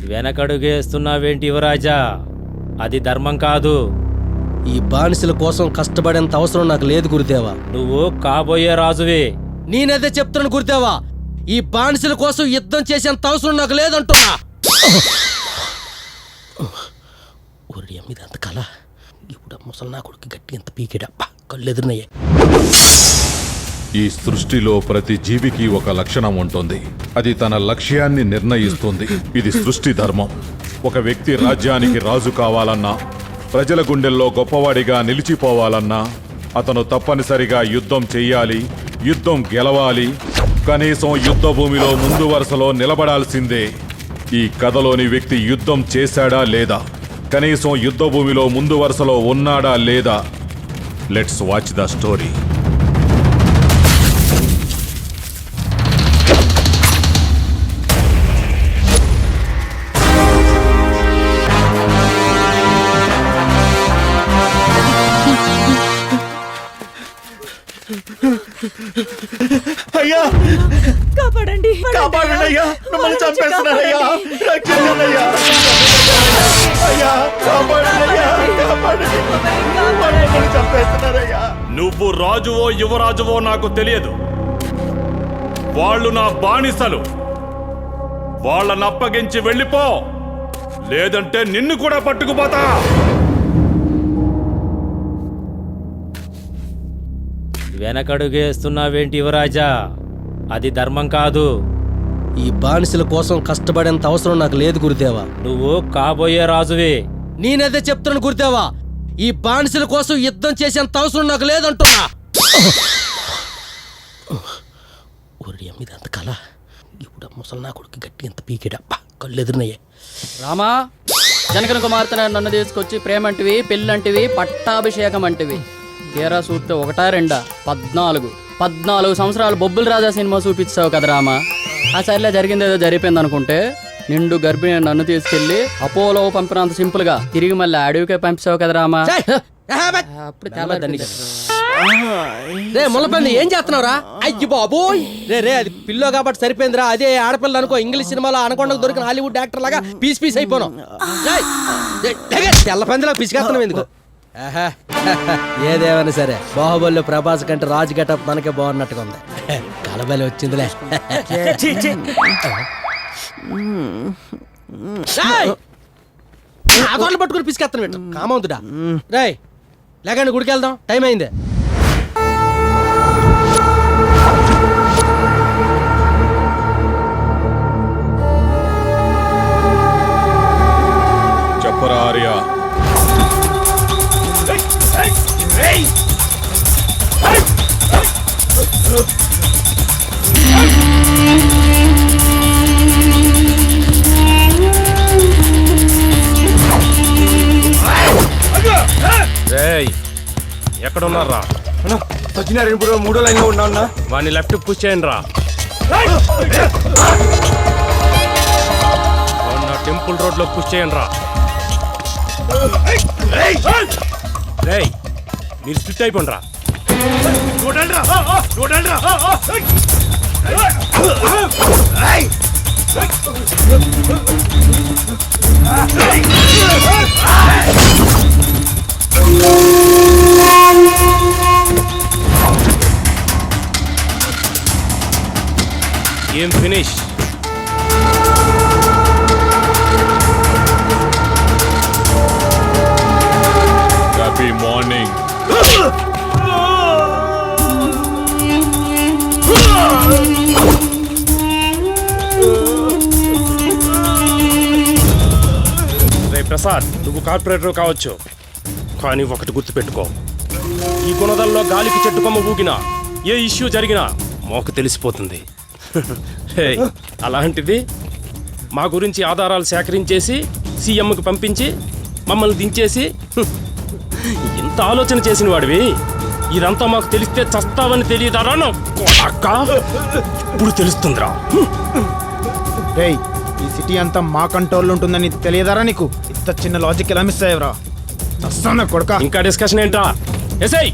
వెనకడుగేస్తున్నావేంటి యువరాజా? అది ధర్మం కాదు. ఈ బానిసల కోసం కష్టపడేంత అవసరం నాకు లేదు గురుదేవా. నువ్వు కాబోయే రాజువే. నేనదే చెప్తున్నాను గురుదేవా, ఈ బానిసల కోసం యుద్ధం చేసేంత అవసరం నాకు లేదంటున్నా. మీద అంత కళ ఇప్పుడు ముసలి నా కొడుకు గట్టి ఎంత పీకేడబ్బా, కళ్ళు ఎదురునయ్యే. ఈ సృష్టిలో ప్రతి జీవికి ఒక లక్షణం ఉంటుంది. అది తన లక్ష్యాన్ని నిర్ణయిస్తుంది. ఇది సృష్టి ధర్మం. ఒక వ్యక్తి రాజ్యానికి రాజు కావాలన్నా, ప్రజల గుండెల్లో గొప్పవాడిగా నిలిచిపోవాలన్నా అతను తప్పనిసరిగా యుద్ధం చెయ్యాలి, యుద్ధం గెలవాలి, కనీసం యుద్ధ భూమిలో ముందు వరుసలో నిలబడాల్సిందే. ఈ కథలోని వ్యక్తి యుద్ధం చేశాడా లేదా, కనీసం యుద్ధ భూమిలో ముందు వరుసలో ఉన్నాడా లేదా? Let's watch the story. అయ్యా కాపాడండి, కాపాడండి అయ్యా, మిమ్మల్ని చంపేస్తున్నారయ్యా, రక్షించండియ్యా. అయ్యా కాపాడండి అయ్యా, కాపాడండి, మిమ్మల్ని చంపేస్తున్నారయ్యా. నువ్వు రాజువో యువరాజువో నాకు తెలియదు. వాళ్ళు నా బానిసలు. వాళ్ళని అప్పగించి వెళ్ళిపో, లేదంటే నిన్ను కూడా పట్టుకుపోతా. వెనకడుగేస్తున్నావేంటి యువరాజా? అది ధర్మం కాదు. ఈ బానిసల కోసం కష్టపడేంత అవసరం నాకు లేదు గురుదేవా. నువ్వు కాబోయే రాజువే. నేనదే చెప్తున్నాను గురుదేవా, ఈ బానిసల కోసం యుద్ధం చేసేంత అవసరం నాకు లేదంటున్నా. మీద అంత కళ ఇప్పుడు ముసలి నా కొడుకు గట్టి ఎంత పీకేడబ్బా, కళ్ళు ఎదురునయ్యే. రామా, జనకన కుమార్తె నన్ను తీసుకొచ్చి ప్రేమంటివి, పెళ్ళంటివి, పట్టాభిషేకం అంటివి. తీరా చూస్తే ఒకటా రెండా 14 సంవత్సరాలు బొబ్బుల రాజా సినిమా చూపించావు కదా రామా. ఆ సరిలే జరిగింది ఏదో జరిగిపోయింది అనుకుంటే, నిండు గర్భిణి నన్ను తీసుకెళ్లి అపోలో పంపినంత సింపుల్ గా తిరిగి మళ్ళీ అడవికే పంపించావు కదా రామా. అప్పుడు రే ముల్లపల్లి ఏం చేస్తున్నావురా? అయ్యి బాబోయ్, రే అది పిల్లో కాబట్టి సరిపోయిందిరా. అదే ఆడపిల్ల అనుకో, ఇంగ్లీష్ సినిమాలో అనకొండకు దొరికిన హాలీవుడ్ యాక్టర్ లాగా పీస్ అయిపోను. తెల్ల పందిలా పిసికేస్తున్నావు ఎందుకు? ఏదేమైనా సరే బాహుబలిలో ప్రభాస్ కంటే రాజు గెటప్ మనకే బాగున్నట్టుగా ఉంది. కలబలి వచ్చిందిలే. అగోళ్ళు పట్టుకుని పిసికేస్తాను కామవుతుడా. రే లేకండి, గుడికి వెళ్దాం, టైం అయింది. చెప్పరా ఆర్య. ఎక్కడున్నారా? సత్యనారాయణపురం 3వ లైన్లో ఉన్నా. వాడిని లెఫ్ట్ పుష్ చేయండి రా. టెంపుల్ రోడ్ లో పుష్ చేయండి రా. మీరు స్ప్లిట్ అయిపోండి రా. Game finish. Happy morning. రే ప్రసాద్, నువ్వు కార్పొరేటర్ కావచ్చు, కానీ ఒకటి గుర్తుపెట్టుకో, ఈ గుణదల్లో గాలికి చెట్టు కొమ్మ ఊగినా, ఏ ఇష్యూ జరిగినా మాకు తెలిసిపోతుంది. అలాంటిది మా గురించి ఆధారాలు సేకరించేసి సీఎంకి పంపించి మమ్మల్ని దించేసి ఇంత ఆలోచన చేసిన వాడివి, ఇదంతా మాకు తెలిస్తే చస్తావని తెలియదారా? ఇప్పుడు తెలుస్తుందిరా. ఈ సిటీ అంతా మా కంట్రోల్ ఉంటుందని తెలియదారా నీకు? ఇంత చిన్న లాజిక్ ఎలా మిస్ అయ్యవరా? చస్తానా కొడక. ఇంకా డిస్కషన్ ఏంట్రా? ఎస్ఐ